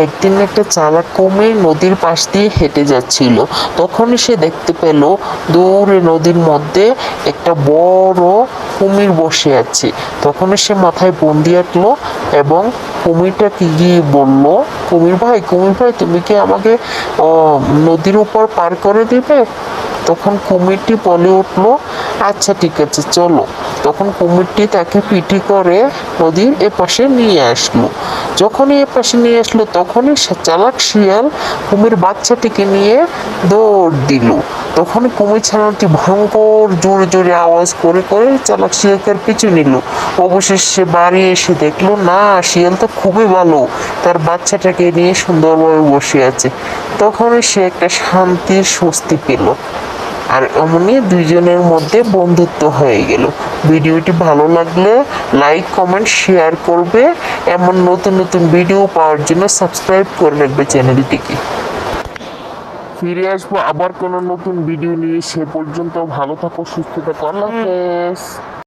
একদিন একটা চালাক কুমির নদীর পাশ দিয়ে হেঁটে যাচ্ছিল। তখনই সে দেখতে পেল দূরে নদীর মধ্যে একটা বড় কুমির বসে আছে। তখনই সে মাথায় বন্দি আঁকলো এবং কুমিরটাকে গিয়ে বলল, কুমির ভাই, তুমি কি আমাকে নদীর উপর পার করে দিবে? তখন কুমিরটি বলে উঠলো, আচ্ছা ঠিক আছে চলো। তখন কুমিরটি তাকে পিটি করে নদীর এপাশে নিয়ে আসলো। যখনই এপাশে নিয়ে আসলো তখনই চালাক শিয়াল কুমির বাচ্চাটিকে নিয়ে দৌড় দিল। তখন কুমির ছানাটি ভয়ঙ্কর জোরে জোরে আওয়াজ করে করে চালাক শিয়ালকে পিছু নিল। অবশেষে বাড়ি এসে দেখলো না, শিয়াল তো খুবই ভালো, তার বাচ্চাটাকে নিয়ে সুন্দরভাবে বসে আছে। তখনই সে একটা শান্তির স্বস্তি পেল। আর এমনই দুইজনের মধ্যে বন্ধুত্ব হয়ে গেল। ভিডিওটি ভালো লাগলে লাইক কমেন্ট শেয়ার করবে। এমন নতুন নতুন ভিডিও পাওয়ার জন্য সাবস্ক্রাইব করে রাখবে চ্যানেলটিকে। ফিরে আসবো আবার কোনো নতুন ভিডিও নিয়ে। সে পর্যন্ত ভালো থাকো, সুস্থ থাকো। আল্লাহ হাফেজ।